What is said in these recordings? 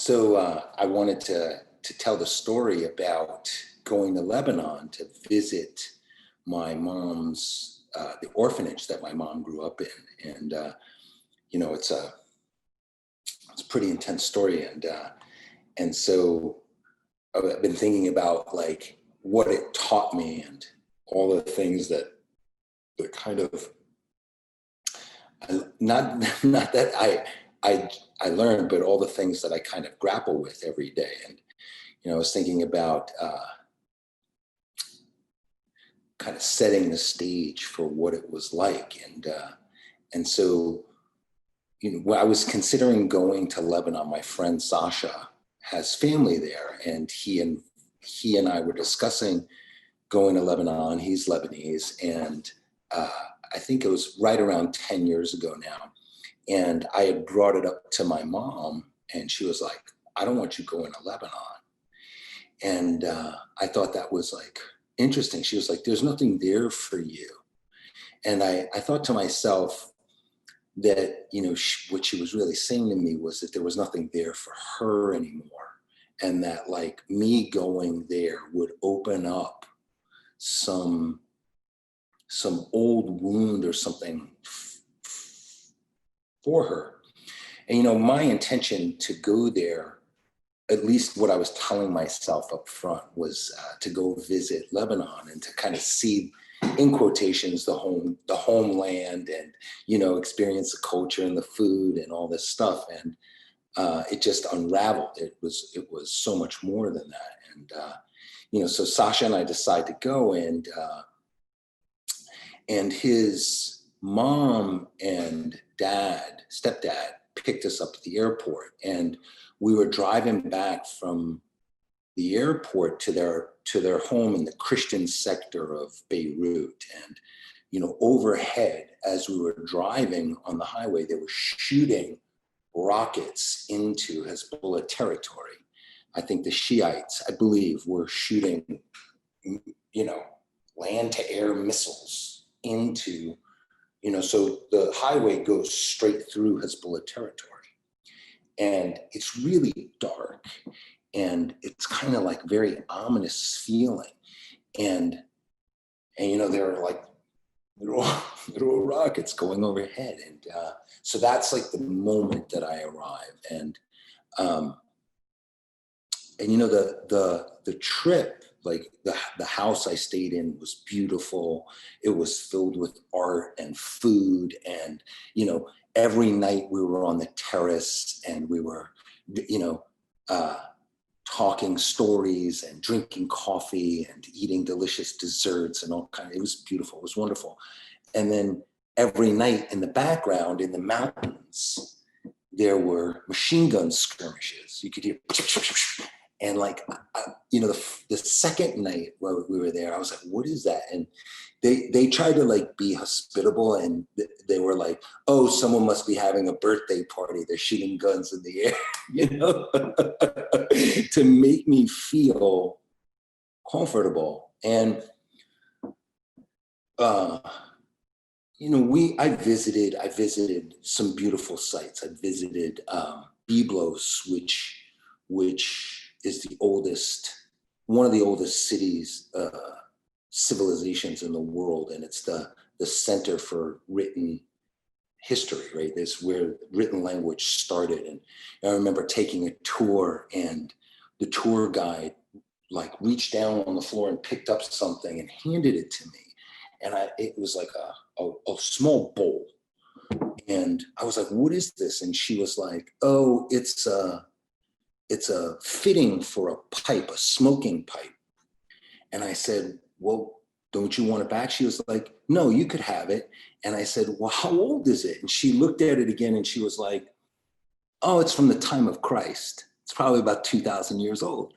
I wanted to tell the story about going to Lebanon to visit my mom's the orphanage that my mom grew up in, and it's a pretty intense story, and so I've been thinking about like what it taught me and all the things that kind of not that I learned, but all the things that I kind of grapple with every day. And I was thinking about kind of setting the stage for what it was like, and so when I was considering going to Lebanon, my friend Sasha has family there, and he and I were discussing going to Lebanon. He's Lebanese, and I think it was right around 10 years ago now. And I had brought it up to my mom, and she was like, "I don't want you going to Lebanon." And I thought that was like interesting. She was like, "There's nothing there for you." And I thought to myself that, what she was really saying to me was that there was nothing there for her anymore. And that like me going there would open up some old wound or something for her. And my intention to go there, at least what I was telling myself up front, was to go visit Lebanon and to kind of see, in quotations, the homeland, and experience the culture and the food and all this stuff. And it just unraveled. It was so much more than that. And so Sasha and I decided to go, and his mom and stepdad picked us up at the airport, and we were driving back from the airport to their home in the Christian sector of Beirut. And overhead, as we were driving on the highway, they were shooting rockets into Hezbollah territory. I think the Shiites, I believe, were shooting land to air missiles into, so the highway goes straight through Hezbollah territory. And it's really dark, and it's kind of like very ominous feeling. And there are like little rockets going overhead. And so that's like the moment that I arrived. And the trip, like the house I stayed in was beautiful. It was filled with art and food, and every night we were on the terrace, and we were talking stories and drinking coffee and eating delicious desserts and all kinds. It was beautiful. It was wonderful. And then every night in the background, in the mountains, there were machine gun skirmishes. You could hear. And like, the second night while we were there, I was like, "What is that?" And they tried to like be hospitable, and they were like, "Oh, someone must be having a birthday party. They're shooting guns in the air," to make me feel comfortable. And I visited some beautiful sites. I visited Byblos, which is one of the oldest cities, civilizations in the world, and it's the center for written history, right? This where written language started. And I remember taking a tour, and the tour guide like reached down on the floor and picked up something and handed it to me, and it was like a small bowl, and I was like, "What is this?" And she was like, "Oh, it's a fitting for a pipe, a smoking pipe." And I said, "Well, don't you want it back?" She was like, "No, you could have it." And I said, "Well, how old is it?" And she looked at it again, and she was like, "Oh, it's from the time of Christ. It's probably about 2,000 years old."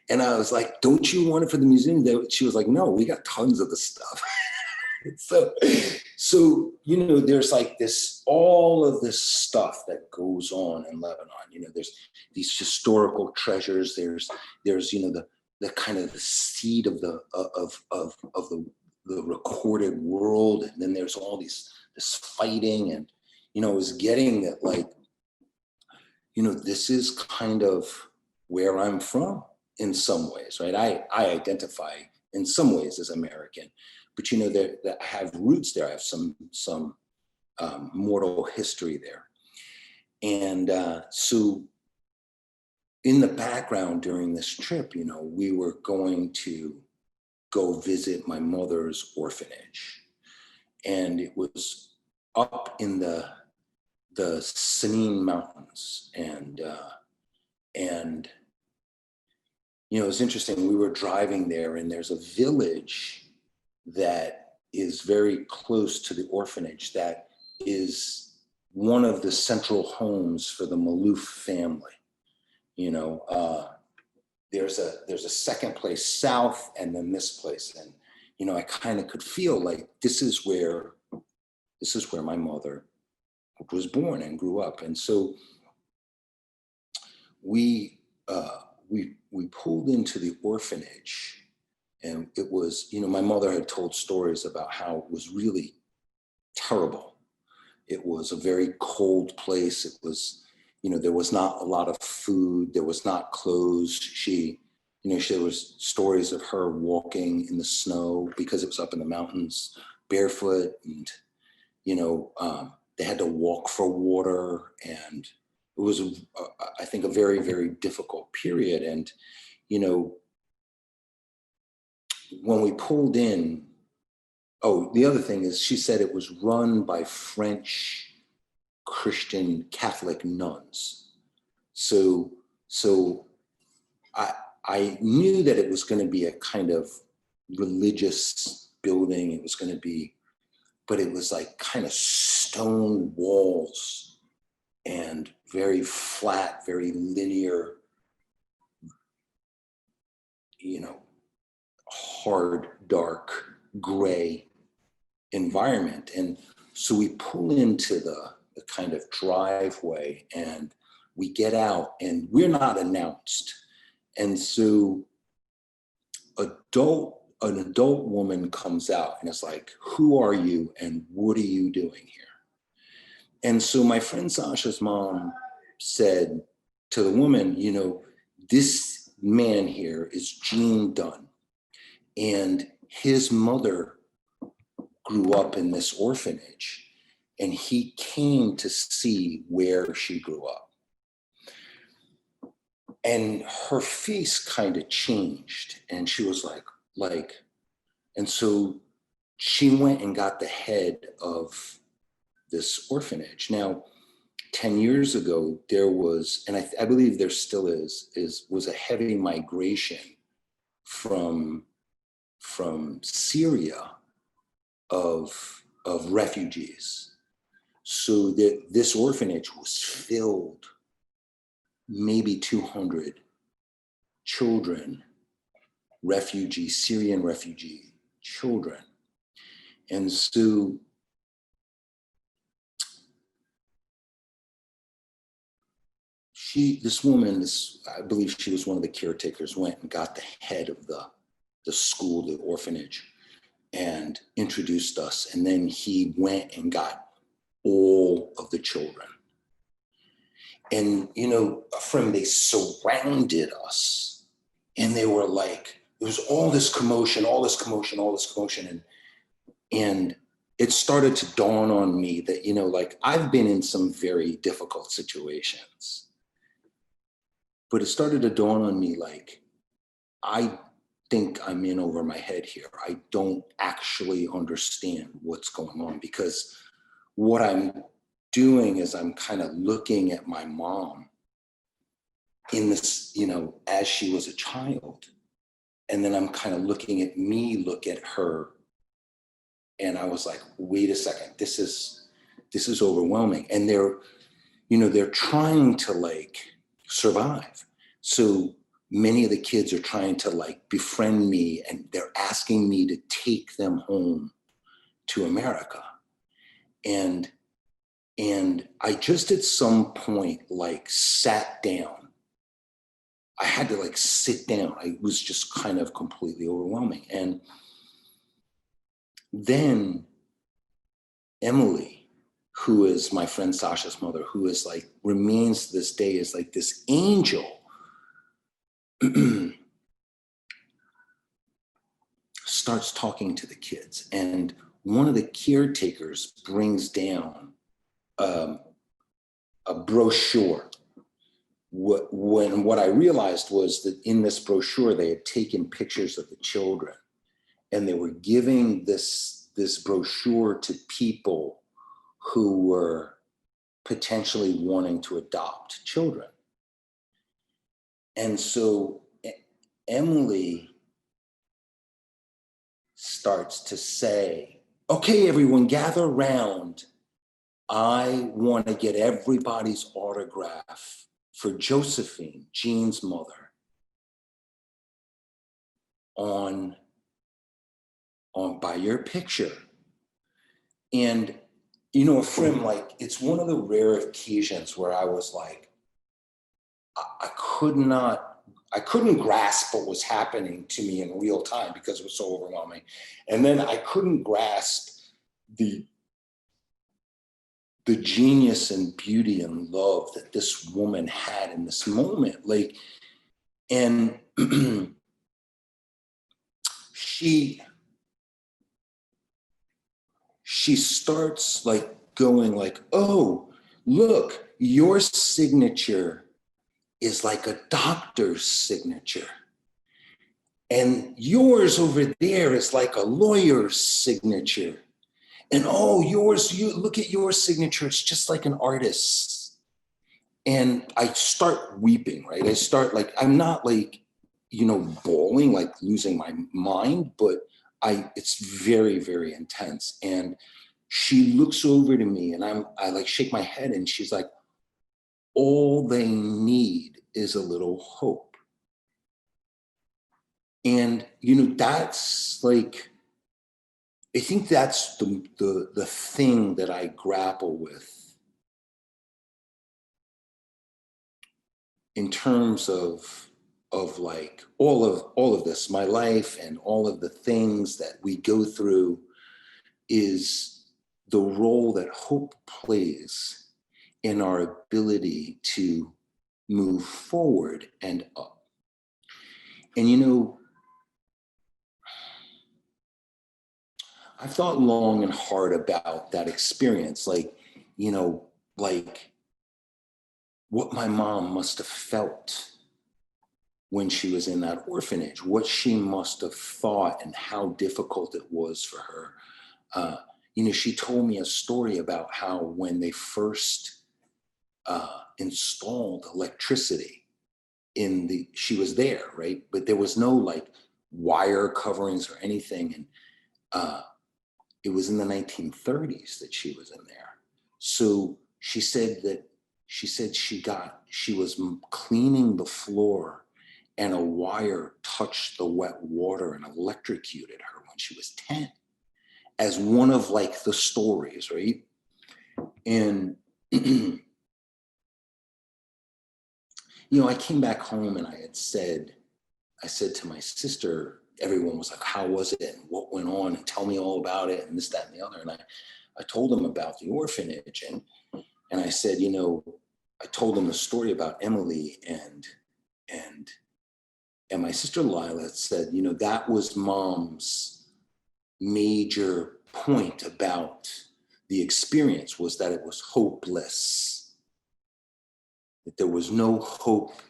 And I was like, "Don't you want it for the museum?" She was like, "No, we got tons of the stuff." So there's like all of this stuff that goes on in Lebanon. There's these historical treasures. There's the kind of the seed of the recorded world, and then there's all this fighting, and I was getting that, like, this is kind of where I'm from in some ways, right? I identify in some ways as American, but that I have roots there. I have some mortal history there. And so in the background during this trip, we were going to go visit my mother's orphanage. And it was up in the Sinine Mountains. And it's interesting. We were driving there, and there's a village that is very close to the orphanage that is one of the central homes for the Malouf family. There's a second place south, and then this place, and I kind of could feel like this is where my mother was born and grew up. And so we pulled into the orphanage, and it was, my mother had told stories about how it was really terrible. It was a very cold place. It was, there was not a lot of food. There was not clothes. There was stories of her walking in the snow because it was up in the mountains barefoot, and, they had to walk for water. And it was, I think, a very, very difficult period. And, when we pulled in, the other thing is, she said it was run by French Christian Catholic nuns. So I knew that it was going to be a kind of religious building. It was going to be, but it was like kind of stone walls and very flat, very linear, hard, dark, gray environment. And so we pull into the kind of driveway, and we get out, and we're not announced. And so an adult woman comes out, and it's like, who are you and what are you doing here? And so my friend Sasha's mom said to the woman, this man here is Gene Dunn, and his mother grew up in this orphanage, and he came to see where she grew up. And her face kind of changed, and she was like, and so she went and got the head of this orphanage. Now, 10 years ago, there was, and I believe there still was a heavy migration from Syria of refugees. So that this orphanage was filled, maybe 200 children, Syrian refugee children. And so this woman, I believe she was one of the caretakers, went and got the head of the school, the orphanage, and introduced us. And then he went and got all of the children. And, from they surrounded us, and they were like, there was all this commotion. And it started to dawn on me that, I've been in some very difficult situations. But it started to dawn on me, I think I'm in over my head here. I don't actually understand what's going on, because what I'm doing is I'm kind of looking at my mom in this, as she was a child. And then I'm kind of looking at me, look at her. And I was like, wait a second, this is overwhelming. And they're trying to survive. So many of the kids are trying to befriend me, and they're asking me to take them home to America. And I just at some point sat down. I had to sit down. It was just kind of completely overwhelming. And then Emily, who is my friend Sasha's mother, who is like, remains to this day is like this angel, starts talking to the kids. And one of the caretakers brings down a brochure. What I realized was that in this brochure, they had taken pictures of the children, and they were giving this brochure to people who were potentially wanting to adopt children. And so Emily starts to say, okay, everyone gather around. I want to get everybody's autograph for Josephine, Jean's mother, on by your picture. And, you know, Ephraim, like, it's one of the rare occasions where I was like, I couldn't grasp what was happening to me in real time because it was so overwhelming. And then I couldn't grasp the genius and beauty and love that this woman had in this moment. Like, and she starts like going like, oh, look, your signature is like a doctor's signature. And yours over there is like a lawyer's signature. And oh, yours, you look at your signature, it's just like an artist's. And I start weeping, right? I start like, I'm not like, you know, bawling, like losing my mind, but it's very, very intense. And she looks over to me and I like shake my head and she's like, all they need is a little hope. And, you know, that's like, I think that's the thing that I grapple with in terms of like all of this, my life and all of the things that we go through, is the role that hope plays in our ability to move forward and up. And, you know, I've thought long and hard about that experience, like, you know, like what my mom must have felt when she was in that orphanage, what she must have thought and how difficult it was for her. You know, she told me a story about how when they first installed electricity she was there, right? But there was no like wire coverings or anything. And it was in the 1930s that she was in there. So she said she was cleaning the floor and a wire touched the wet water and electrocuted her when she was 10, as one of like the stories, right? And, you know, I came back home and I said to my sister, everyone was like, how was it? And what went on? And tell me all about it and this, that, and the other. And I told them about the orphanage and I said, you know, I told them the story about Emily and my sister Lila said, you know, that was Mom's major point about the experience, was that it was hopeless, that there was no hope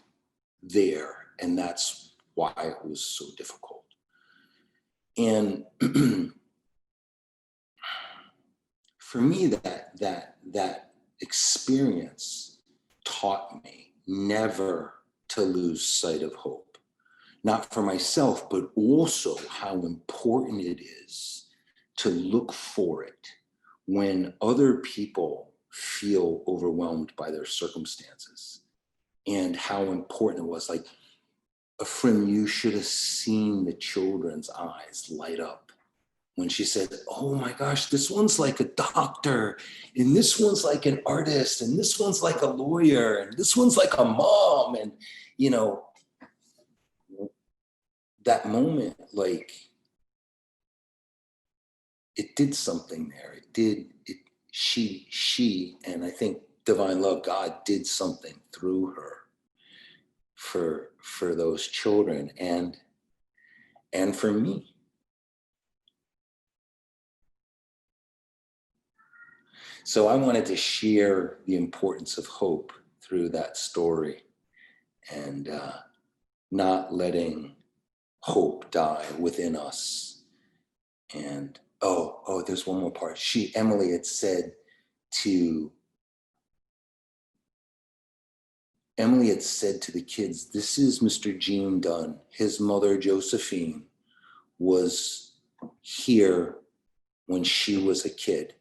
there. And that's why it was so difficult. And for me, that experience taught me never to lose sight of hope, not for myself, but also how important it is to look for it when other people feel overwhelmed by their circumstances, and how important it was. Like, Ephraim, you should have seen the children's eyes light up when she said, oh my gosh, this one's like a doctor, and this one's like an artist, and this one's like a lawyer, and this one's like a mom. And, you know, that moment, like, it did something there. and I think divine love, God did something through her for those children and for me. So I wanted to share the importance of hope through that story, and not letting hope die within us. And there's one more part. Emily had said to the kids, this is Mr. Gene Dunn. His mother, Josephine, was here when she was a kid.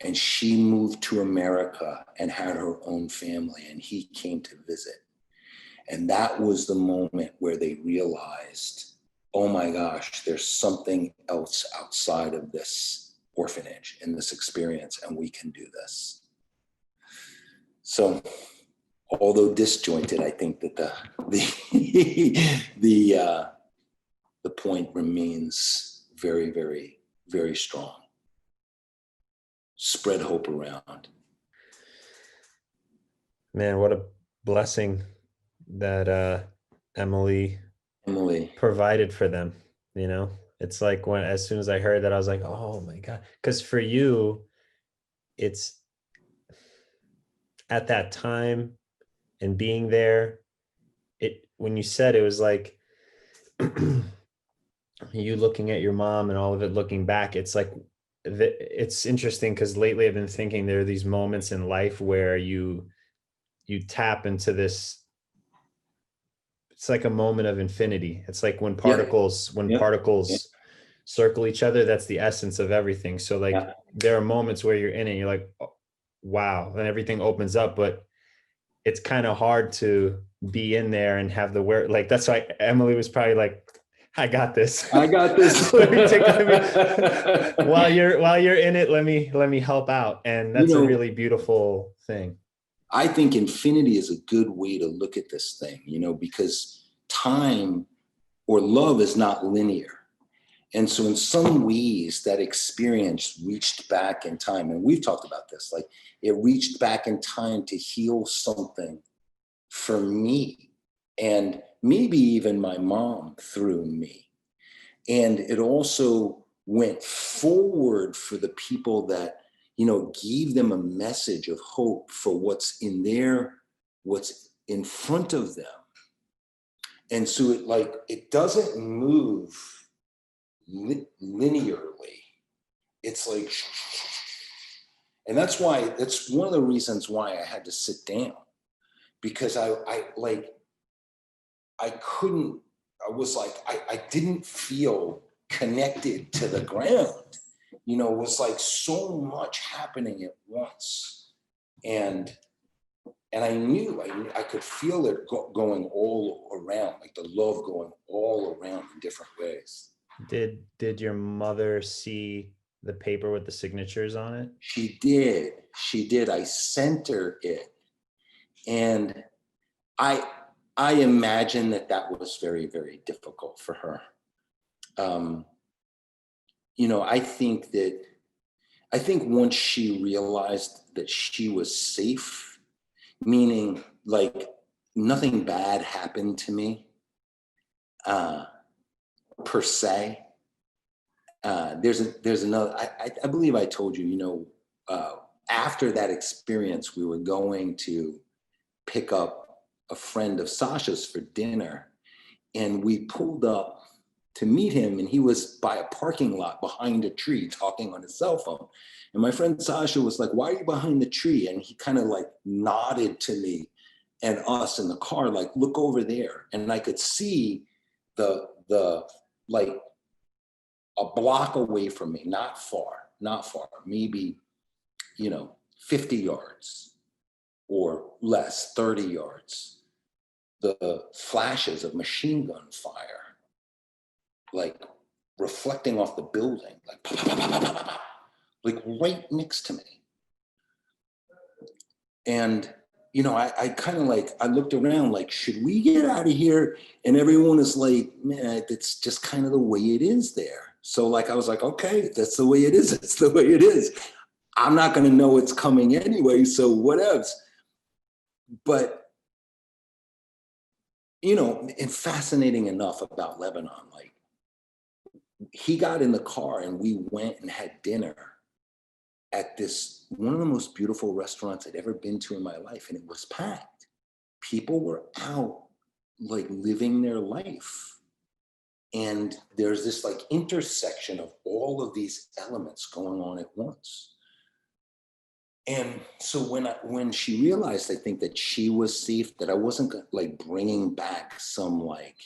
And she moved to America and had her own family, and he came to visit. And that was the moment where they realized, oh my gosh, there's something else outside of this orphanage and this experience, and we can do this. So, although disjointed, I think that the point remains very, very, very strong. Spread hope around. Man, what a blessing that Emily provided for them. You know, it's like as soon as I heard that, I was like, oh my God. Because for you, it's at that time and being there, when you said it was like you looking at your mom and all of it looking back, it's like, it's interesting because lately I've been thinking there are these moments in life where you tap into this. It's like a moment of infinity. It's like when particles circle each other, that's the essence of everything. So like there are moments where you're in it, you're like, oh, wow, and everything opens up, but it's kind of hard to be in there and have the like, that's why Emily was probably like, I got this. While you're in it, let me help out. And that's a really beautiful thing. I think infinity is a good way to look at this thing, because time or love is not linear. And so in some ways that experience reached back in time. And we've talked about this, like it reached back in time to heal something for me and maybe even my mom through me. And it also went forward for the people that, gave them a message of hope for what's in front of them. And so it doesn't move linearly. It's like, and that's one of the reasons why I had to sit down, because I didn't feel connected to the ground. It was like so much happening at once. And I knew I could feel it going all around, like the love going all around in different ways. Did your mother see the paper with the signatures on it? She did. I sent her it. And I imagine that was very, very difficult for her. I think once she realized that she was safe, meaning like nothing bad happened to me, per se. There's another, I believe I told you, after that experience, we were going to pick up a friend of Sasha's for dinner, and we pulled up to meet him, and he was by a parking lot behind a tree talking on his cell phone. And my friend Sasha was like, why are you behind the tree? And he kind of like nodded to me and us in the car, like, look over there. And I could see the like a block away from me, not far, maybe, 50 yards or less, 30 yards, the flashes of machine gun fire, like reflecting off the building, like right next to me. And, I kind of I looked around like, should we get out of here? And everyone is like, man, it's just kind of the way it is there. So I was like, okay, that's the way it is. It's the way it is. I'm not going to know it's coming anyway, so whatevs. But, you know, and fascinating enough about Lebanon, like he got in the car and we went and had dinner at this, one of the most beautiful restaurants I'd ever been to in my life. And it was packed. People were out like living their life. And there's this like intersection of all of these elements going on at once. And so when she realized, I think that she was safe, that I wasn't like bringing back some like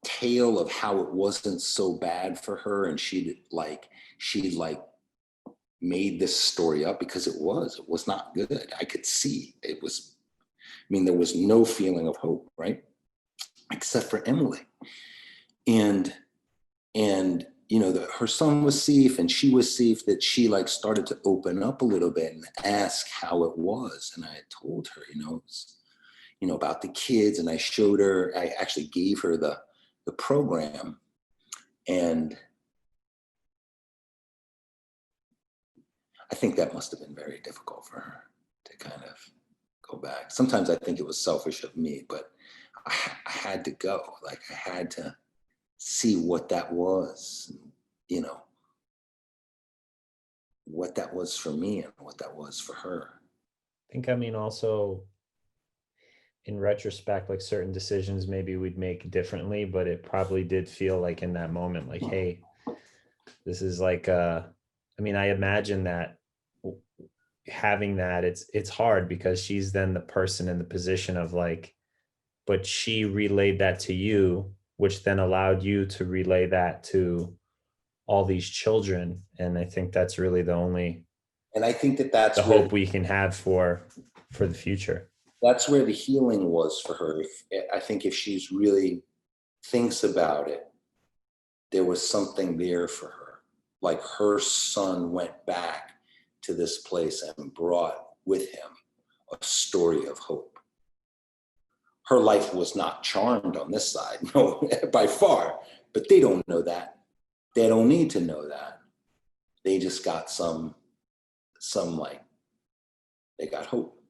tale of how it wasn't so bad for her, and she made this story up, because it was not good. I could see it was. I mean, there was no feeling of hope, right? Except for Emily, and you know, her son was safe and she was safe, that she like started to open up a little bit and ask how it was. And I had told her, you know, it was, you know, about the kids, and I showed her, I actually gave her the program. And I think that must have been very difficult for her to kind of go back. Sometimes I think it was selfish of me, but I had to go. Like I had to see what that was, you know, what that was for me and what that was for her. I think, I mean, also in retrospect, like certain decisions maybe we'd make differently, but it probably did feel like in that moment, like, hey, this is like, I mean, I imagine that having that, it's hard because she's then the person in the position of like, but she relayed that to you, which then allowed you to relay that to all these children. And I think that's really the only, And I think that the hope we can have for the future. that's where the healing was for her. I think if she's really thinks about it, there was something there for her. Like her son went back to this place and brought with him a story of hope. Her life was not charmed on this side, no, by far, but they don't know that. They don't need to know that. They just got some like, they got hope.